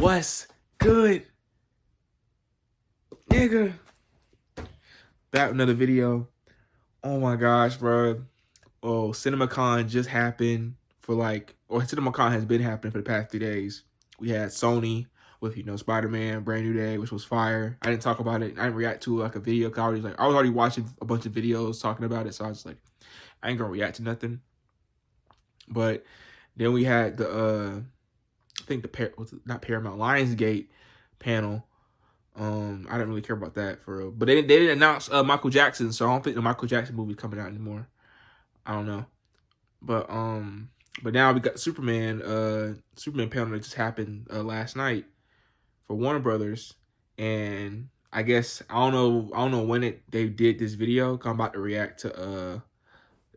What's good, nigga? Back with another video. Oh my gosh, bro. Oh, CinemaCon just happened CinemaCon has been happening for the past 3 days. We had Sony with, Spider-Man, Brand New Day, which was fire. I didn't talk about it. I didn't react to like a video because I was already watching a bunch of videos talking about it. So I was like, I ain't gonna react to nothing. But then we had the I think not Paramount, Lionsgate panel. I didn't really care about that for real. But they didn't announce Michael Jackson, so I don't think the Michael Jackson movie coming out anymore. I don't know. But now we got Superman panel that just happened last night for Warner Brothers. And I guess I don't know when they did this video. I'm about to react to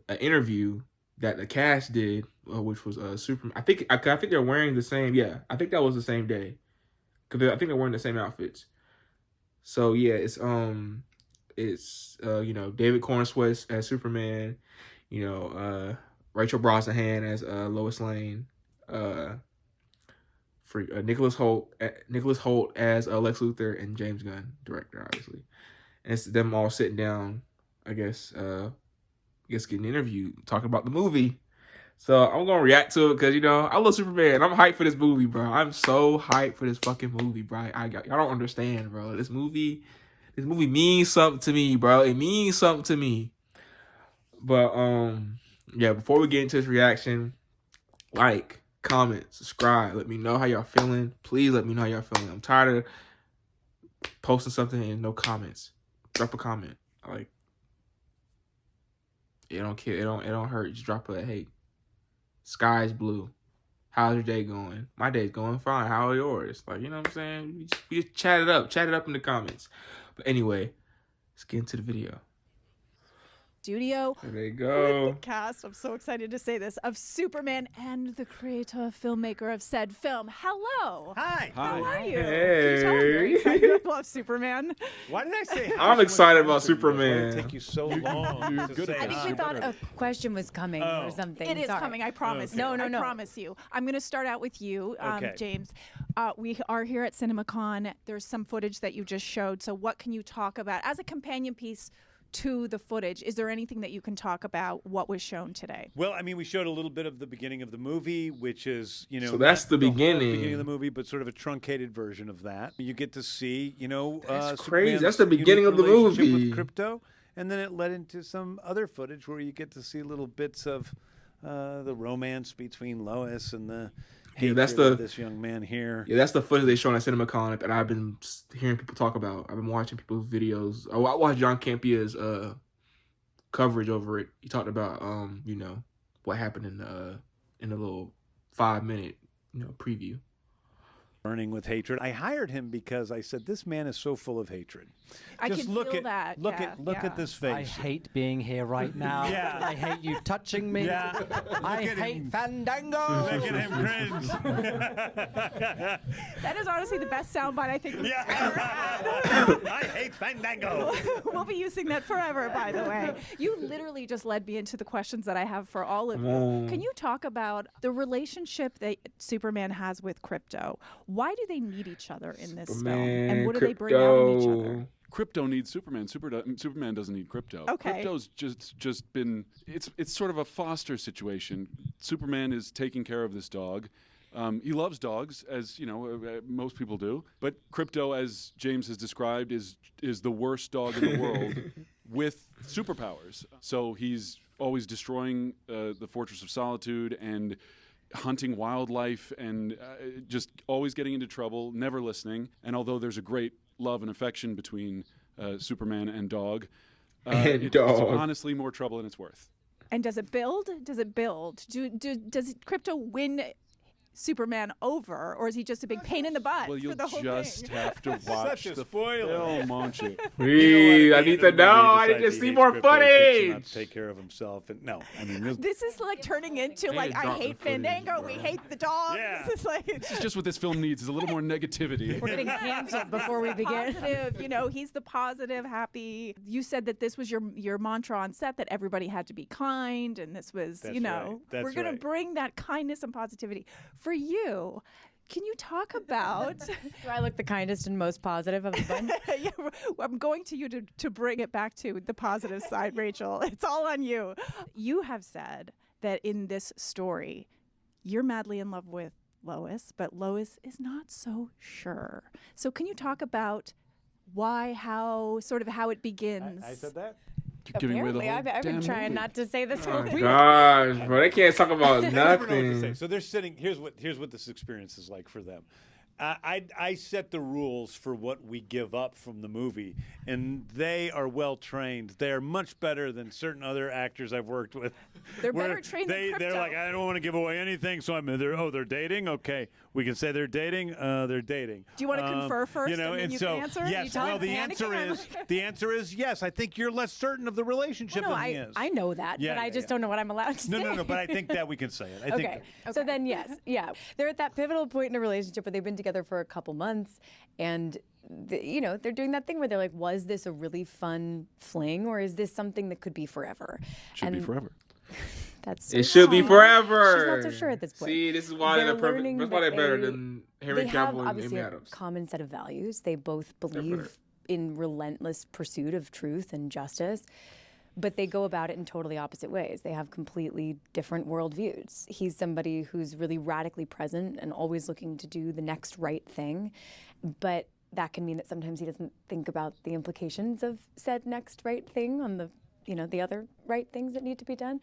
an interview that the cast did, which was Superman. I think they're wearing the same. Yeah, I think that was the same day, because I think they're wearing the same outfits. So yeah, it's David Cornsweet as Superman, Rachel Brosnahan as Lois Lane, Nicholas Hoult as Lex Luthor, and James Gunn, director, obviously. And it's them all sitting down, I guess getting interviewed, talking about the movie. So I'm gonna react to it because I love Superman. I'm hyped for this movie, bro. I'm so hyped for this fucking movie, bro. Y'all don't understand, bro. This movie means something to me, bro. It means something to me. But yeah. Before we get into this reaction, like, comment, subscribe. Let me know how y'all feeling. Please let me know how y'all feeling. I'm tired of posting something and no comments. Drop a comment. It don't care. It don't hurt. Just drop a hey. Sky's blue. How's your day going? My day's going fine. How are yours? Like, you know what I'm saying? We just chat it up. Chat it up in the comments. But anyway, let's get into the video. Studio. There they go. With the cast, I'm so excited to say this, of Superman and the creator, filmmaker of said film. Hello. Hi. How are you? Hey. Can you tell I'm very excited about Superman? Why did I say hi? I'm excited about Why did Superman. it take you so long to say I think hi? we thought a question was coming or something. It is Sorry. coming, I promise. Okay. No. I promise you. I'm going to start out with you, Okay. James. We are here at CinemaCon. There's some footage that you just showed. So what can you talk about as a companion piece to the footage? Is there anything that you can talk about what was shown today? Well, I mean, we showed a little bit of the beginning of the movie, which is, So that's the whole beginning of the movie, but sort of a truncated version of that. You get to see, That's crazy. Superman's That's the beginning unique of the relationship movie. with Crypto, and then it led into some other footage where you get to see little bits of the romance between Lois and the hatred of this young man here. Yeah, that's the footage they showing at CinemaCon that I've been hearing people talk about. I've been watching people's videos. I watched John Campia's coverage over it. He talked about what happened in the little 5-minute preview. Burning with hatred. I hired him because I said this man is so full of hatred. I Just can look feel at that. look Yeah, at look yeah. at this I face. hate being here right now. Yeah. I hate you touching me. Yeah. I Look at hate him. Fandango. Look at him cringe. That is honestly the best soundbite I think we've ever had. I hate Fandango. We'll be using that forever, by the way. You literally just led me into the questions that I have for all of you. Can you talk about the relationship that Superman has with Crypto? Why do they need each other in this film? And what do they bring out in each other? Crypto needs Superman. Superman doesn't need Crypto. Okay. Crypto's just been. It's sort of a foster situation. Superman is taking care of this dog. He loves dogs, as most people do. But Crypto, as James has described, is the worst dog in the world with superpowers. So he's always destroying the Fortress of Solitude and hunting wildlife and just always getting into trouble, never listening. And although there's a great love and affection between Superman and dog, it's honestly more trouble than it's worth. And does it build? Does it build? Does Crypto win Superman over, or is he just a big pain in the butt Well, for you'll the whole just thing? have to watch Such a the spoiler. film, won't you? I need to know. I need to see more footage. Take care of himself. And no, I mean, This is like turning into like, I drop the hate footage, Fandango, bro. we hate the dog. Yeah. This is like It's just what this film needs is a little more negativity. We're getting canceled before we begin. positive, he's the positive, happy. You said that this was your mantra on set, that everybody had to be kind, and this was, That's right. That's we're gonna right. bring that kindness and positivity. For you, Can you talk about? Do I look the kindest and most positive of the bunch? Yeah, I'm going to you to bring it back to the positive side, Rachel. It's all on you. You have said that in this story, you're madly in love with Lois, but Lois is not so sure. So can you talk about why, how it begins? I said that. You're giving away the Apparently, whole I've been damn trying movie. not to say this whole week. Gosh, bro, they can't talk about Never know what to say. nothing. So they're sitting. Here's what this experience is like for them. I set the rules for what we give up from the movie, and they are well trained. They are much better than certain other actors I've worked with. They're where better trained than They're Crypto. like, I don't want to give away anything, so they're dating. Okay, we can say they're dating. They're dating. Do you want to confer first, You know, and then you so can answer? yes. You tell Well, him the panicking? answer is yes. I think you're less certain of the relationship No, than he is. I know that, Yeah, but I yeah, just yeah. don't know what I'm allowed to say. No. But I think that we can say it. I think Okay. So then, yes, yeah, they're at that pivotal point in a relationship where they've been together for a couple months, and they're doing that thing where they're like, was this a really fun fling, or is this something that could be forever? Should be forever. That's It should be forever. She's not so sure at this point. See, this is why They're they're perfect. learning That's why they're that better they- than Henry They have Cavill and obviously Amy a Adams. common set of values. They both believe in relentless pursuit of truth and justice, but they go about it in totally opposite ways. They have completely different worldviews. He's somebody who's really radically present and always looking to do the next right thing, but that can mean that sometimes he doesn't think about the implications of said next right thing on the other right things that need to be done.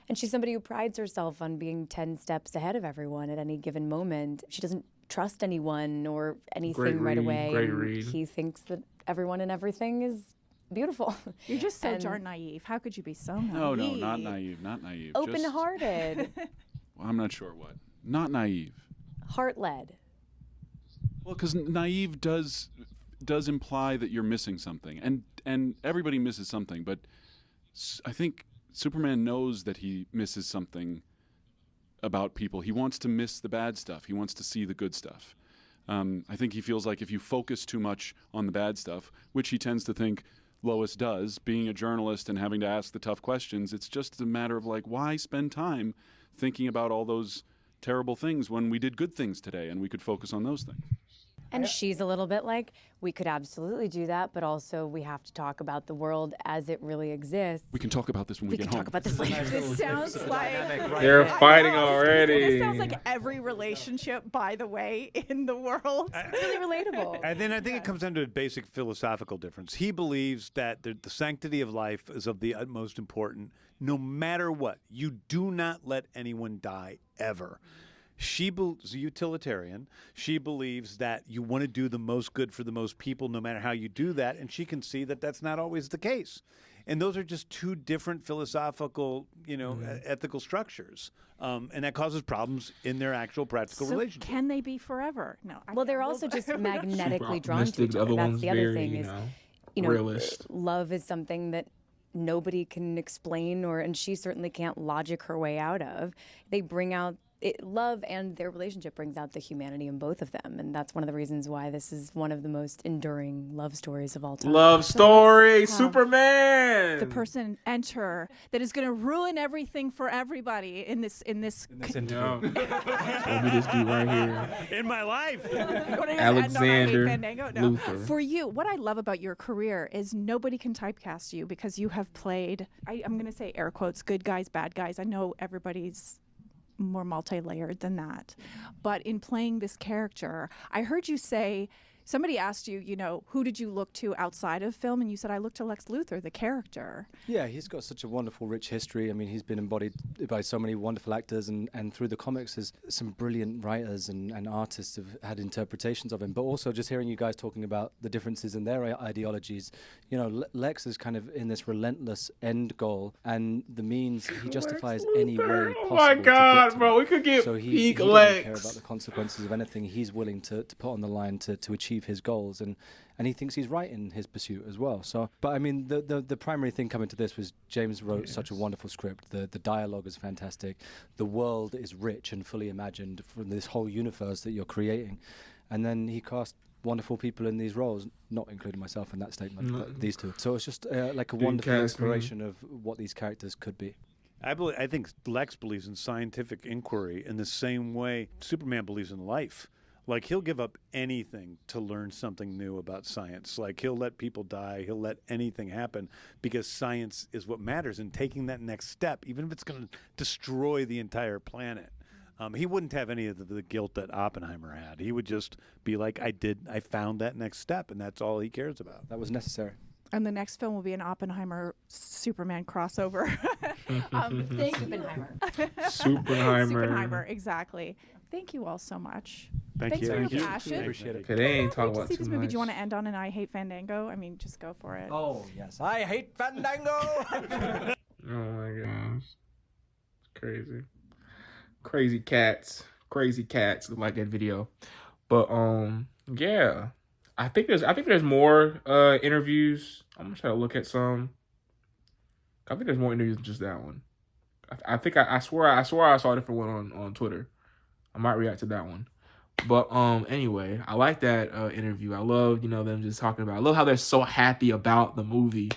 And she's somebody who prides herself on being 10 steps ahead of everyone at any given moment. She doesn't trust anyone or anything right away. Great and read. He thinks that everyone and everything is beautiful. You're just so And darn naive. How could you be so naive? No, not naive. Not naive. Just- Open-hearted, well, I'm not sure what. Not naive. heart-led. Well, because naive does imply that you're missing something, and everybody misses something. But I think Superman knows that he misses something about people. He wants to miss the bad stuff. He wants to see the good stuff. I think he feels like if you focus too much on the bad stuff, which he tends to think Lois does, being a journalist and having to ask the tough questions, it's just a matter of like, why spend time thinking about all those terrible things when we did good things today and we could focus on those things? And she's a little bit like, we could absolutely do that, but also we have to talk about the world as it really exists. We can talk about this when we We get can home. talk about this later. This sounds like They're fighting I know, already. This sounds like every relationship, by the way, in the world. It's really relatable. And then I think it comes down to a basic philosophical difference. He believes that the sanctity of life is of the utmost importance, no matter what. You do not let anyone die ever. She's a utilitarian. She believes that you want to do the most good for the most people, no matter how you do that, and she can see that that's not always the case. And those are just two different philosophical, ethical structures, and that causes problems in their actual practical So relationship. can they be forever? No. Well, they're also just magnetically Super drawn to optimistic. each The other. other That's one's the other very, thing is, realist. love is something that nobody can explain, and she certainly can't logic her way out of. They bring out love, and their relationship brings out the humanity in both of them, and that's one of the reasons why this is one of the most enduring love stories of all time. Love story, Superman. the person enter that is going to ruin everything for everybody in this No. It's gonna be this dude right here. In my life. Alexander Fandango? No. Luther. For you, what I love about your career is nobody can typecast you because you have played, I'm going to say air quotes, good guys, bad guys. I know everybody's more multi-layered than that. But in playing this character, I heard you say, somebody asked you, who did you look to outside of film? And you said, I looked to Lex Luthor, the character. Yeah, he's got such a wonderful, rich history. I mean, he's been embodied by so many wonderful actors, and through the comics, there's some brilliant writers and artists have had interpretations of him. But also just hearing you guys talking about the differences in their ideologies, Lex is kind of in this relentless end goal, and the means he justifies any way Luthor. possible. Oh my to God, get to bro, it. we could get So he peak doesn't Lex. care about the consequences of anything. He's willing to put on the line to achieve his goals, and he thinks he's right in his pursuit as well. So, but I mean, the primary thing coming to this was James wrote such a wonderful script. The dialogue is fantastic. The world is rich and fully imagined from this whole universe that you're creating, and then he cast wonderful people in these roles, not including myself in that statement, but these two. So it's just like a wonderful cast me. exploration of what these characters could be. I think Lex believes in scientific inquiry in the same way Superman believes in life. Like, he'll give up anything to learn something new about science. Like, he'll let people die. He'll let anything happen because science is what matters. And taking that next step, even if it's going to destroy the entire planet, he wouldn't have any of the guilt that Oppenheimer had. He would just be like, I found that next step, and that's all he cares about. That was necessary. And the next film will be an Oppenheimer Superman crossover. Thank Oppenheimer. Superheimer, exactly. Thank you all so much. Thank Thanks you. for Thank your you. passion. Appreciate it. Okay, they ain't talking To about see too this movie, much. do you want to end on an I Hate Fandango? I mean, just go for it. Oh, yes. I hate Fandango! Oh my gosh. Crazy. Crazy cats. Crazy cats like that video. But yeah. I think there's more interviews. I'm gonna try to look at some. I think there's more interviews than just that one. I think I swear I saw a different one on Twitter. I might react to that one. But anyway, I like that interview. I love, them just talking about. I love how they're so happy about the movie.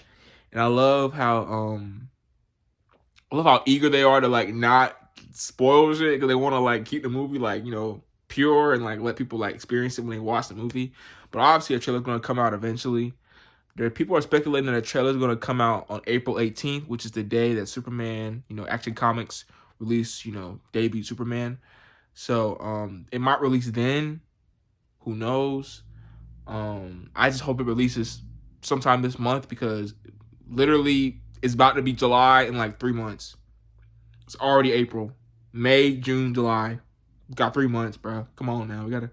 And I love how eager they are to like not spoil shit because they want to like keep the movie like, pure and like let people like experience it when they watch the movie. But obviously a trailer's going to come out eventually. People are speculating that a trailer is going to come out on April 18th, which is the day that Superman, Action Comics release, debut Superman. So it might release then. Who knows? I just hope it releases sometime this month because literally it's about to be July in like 3 months. It's already April. May, June, July. We got 3 months, bro. Come on now. We gotta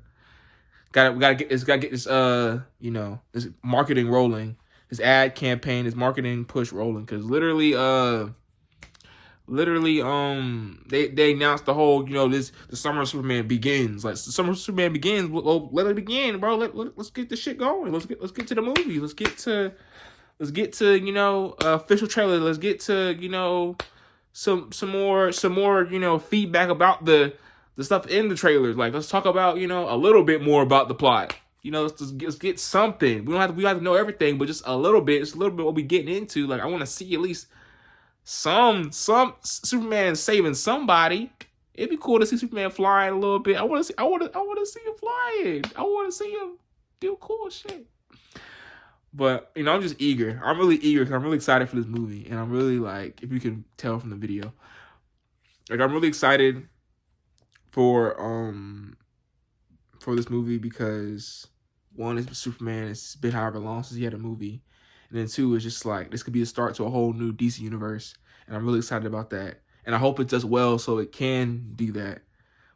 get this this marketing rolling. This ad campaign, this marketing push rolling. Cause literally they announced the whole, the Summer of Superman begins. Like the Summer of Superman begins. Well, let it begin, bro. Let's get this shit going. Let's get to the movie. Let's get to official trailer. Let's get to some more feedback about the stuff in the trailers. Like let's talk about a little bit more about the plot. Let's get something. We don't have to know everything, but just a little bit. It's a little bit what we getting into. Like I want to see at least some Superman saving somebody. It'd be cool to see Superman flying a little bit. I want to see him flying. I want to see him do cool shit. But I'm just eager. I'm really eager because I'm really excited for this movie, and I'm really like, if you can tell from the video, like I'm really excited for this movie because one is Superman. It's been however long since he had a movie. And then two is just like, this could be a start to a whole new DC universe. And I'm really excited about that. And I hope it does well so it can do that.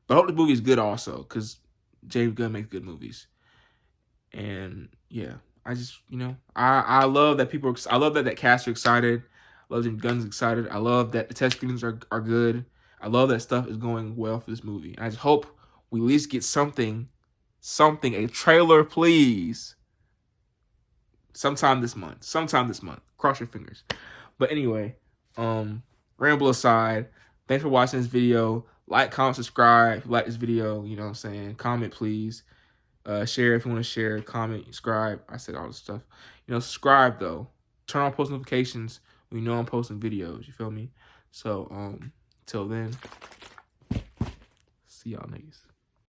But I hope the movie is good also because James Gunn makes good movies. And yeah, I just, I love that I love that cast are excited. I love James Gunn's excited. I love that the test screenings are good. I love that stuff is going well for this movie. And I just hope we at least get something, a trailer, please. Sometime this month. Cross your fingers. But anyway, ramble aside, thanks for watching this video. Like, comment, subscribe if you like this video. You know what I'm saying? Comment, please. Share if you want to share. Comment, subscribe. I said all this stuff. Subscribe, though. Turn on post notifications when you know I'm posting videos. You feel me? So, till then, see y'all niggas.